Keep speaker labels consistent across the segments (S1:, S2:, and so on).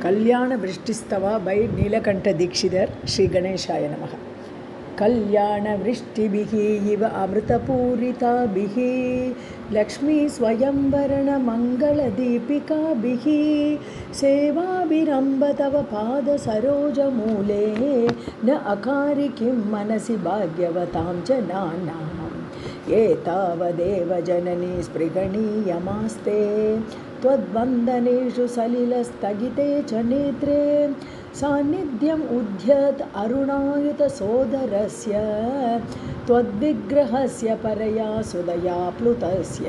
S1: कल्याणवृष्टिस्तव by Neelkanth Dikshitar Shri गणेशाय नमः। कल्याणवृष्टिभिः इव अमृतपूरिताभिः लक्ष्मी स्वयंवरण मंगलदीपिकाभिः सेवाभिरम्भ तव पादसरोजमूले न अकारि किं मनसि भाग्यवतां जनानाम् एतावदेव जननी स्पृगणीयमास्ते त्वद्वन्दनेषु सलिलस्थगिते च नेत्रे सान्निध्यम् उद्यत अरुणायुतसोदरस्य त्वद्विग्रहस्य परया सुदया प्लुतस्य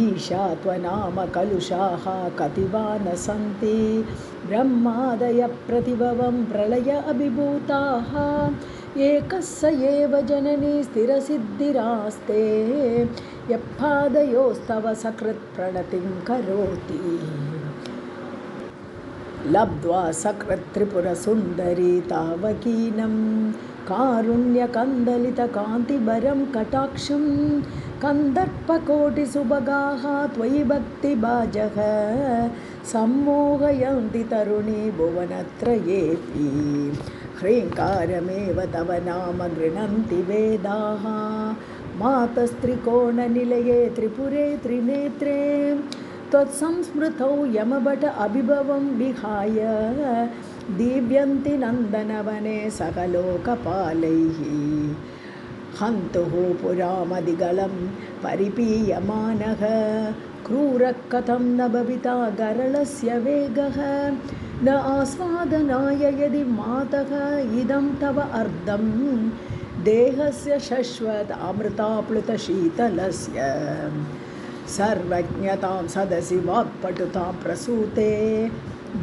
S1: ईशा त्वनाम कलुषाः कतिवा न सन्ति ब्रह्मादय प्रतिभवं प्रलय अभिभूताः एकः स एव जननी स्थिरसिद्धिरास्ते यपादयोस्तव सकृत् प्रणतिं करोति लब्ध्वा सकृत् त्रिपुरसुन्दरी तावकीनं कारुण्यकन्दलितकान्तिभरं कटाक्षं कन्दर्पकोटिसुभगाः त्वयि भक्तिभाजः सम्मोहयन्ति तरुणी भुवनत्रयेऽपि ह्रीङ्कारमेव तव नाम गृह्णन्ति वेदाः मातस्त्रिकोणनिलये त्रिपुरे त्रिनेत्रे त्वत्संस्मृतौ यमभट अभिभवं विहाय दीव्यन्ति नन्दनवने सकलोकपालैः हन्तुः पुरामदिगलं परिपीयमानः क्रूरः कथं न भविता गरलस्य वेगः न आस्वादनाय यदि मातः इदं तव अर्धं देहस्य शश्वत अमृताप्लुतशीतलस्य सर्वज्ञतां सदसि वाक्पटुतां प्रसूते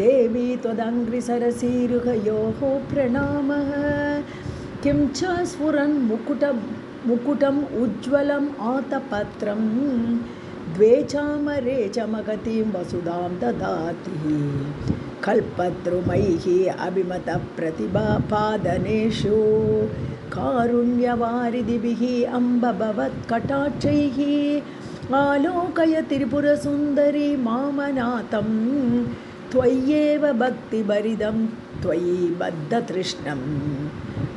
S1: देवी त्वदङ्घ्रिसरसीरुहयोः प्रणामः किं च स्फुरन् मुकुटम् उज्ज्वलम् आतपत्रं द्वे चामरे च महतीं वसुधां ददाति कल्पद्रुमैः अभिमतप्रतिभापादनेषु कारुण्यवारिधिभिः अम्ब भवत्कटाक्षैः आलोकय त्रिपुरसुन्दरी मामनाथं त्वय्येव भक्तिभरिदं त्वयि बद्धतृष्णं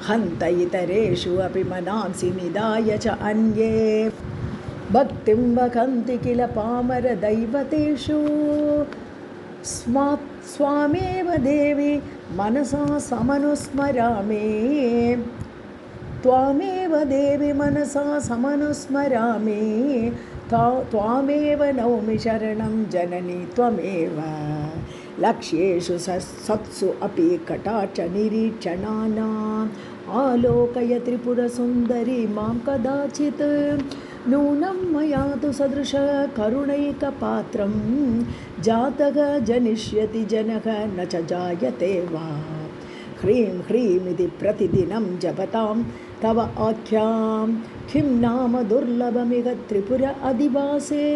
S1: हन्त इतरेषु अपि मनांसि निधाय च अन्ये भक्तिं वहन्ति किल पामरदैवतेषु स्वामेव देवी मनसा समनुस्मरामि त्वामेव देवी मनसा समनुस्मरामि त्वामेव नौमि शरणं जननी त्वमेव लक्ष्येषु सत्सु अपि कटाक्षनिरीक्षणानाम् आलोकय त्रिपुरसुन्दरी मां कदाचित् नूनं मया तु सदृश करुणैकपात्रं जातः जनिष्यति जनः न च जायते वा ह्रीं ह्रीमिति प्रतिदिनं जपतां तव आख्यां किं नाम दुर्लभमिह त्रिपुर अधिवासे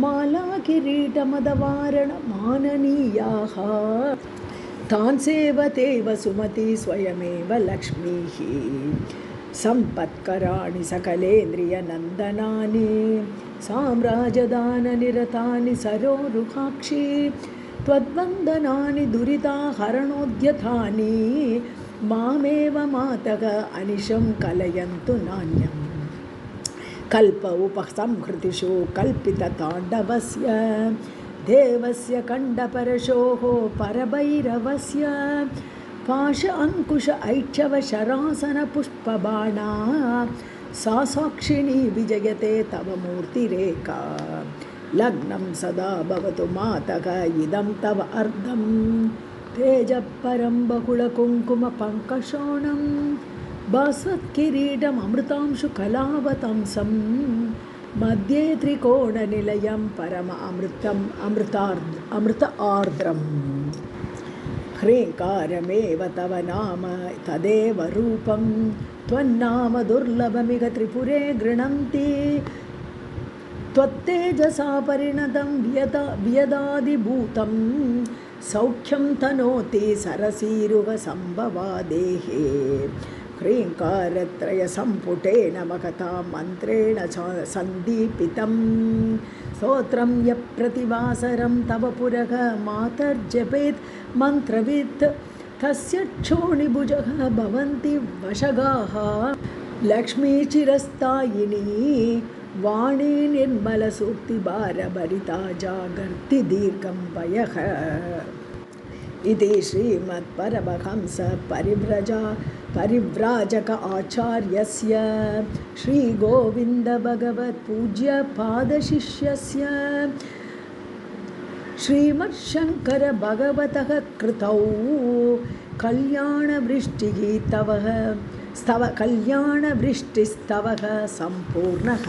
S1: मालाकिरीटमदवारणमाननीयाः तान् सेवते वसुमती स्वयमेव लक्ष्मीः सम्पत्कराणि सकलेन्द्रियनन्दनानि साम्राजदाननिरतानि सरोरुहाक्षि त्वद्वन्दनानि दुरिताहरणोद्यतानि मामेव मातः अनिशं कलयन्तु नान्यं कल्प उपसंहृतिषु कल्पितताण्डवस्य देवस्य कण्डपरशोः परभैरवस्य पाश अंकुश ऐच्छव शरासन पुष्पबाणा सा साक्षिणी विजयते तव मूर्तिरेका लग्नं सदा भवतु मातः इदं तव अर्धं तेजपरं बहुलकुङ्कुमपङ्कशोणं भास्वत्किरीटमृतांशु कलावतंसं मध्ये त्रिकोणनिलयं परम अमृत आर्द्रम् ह्रीङ्कारमेव तव नाम तदेव रूपं त्वन्नाम दुर्लभमिह त्रिपुरे गृह्णन्ति त्वत्तेजसा परिणतं वियदादिभूतं सौख्यं तनोति सरसीरुह संभवा देहे ह्रीङ्कारत्रयसम्पुटेन मकथा मन्त्रेण सन्दीपितं स्तोत्रं यप्रतिवासरं तव पुरः मातर्जपेत् मन्त्रवित् तस्य क्षोणिभुजः भवन्ति वशगाः लक्ष्मीचिरस्थायिनी वाणी निर्मलसूक्तिभारभरिता जागर्ति दीर्घं वयः इति श्रीमत्परमहंस परिव्राजक आचार्यस्य श्रीगोविन्द भगवत्पूज्य पादशिष्यस्य श्रीमच्छङ्कर भगवतः कृतौ कल्याणवृष्टिस्तवः सम्पूर्णः।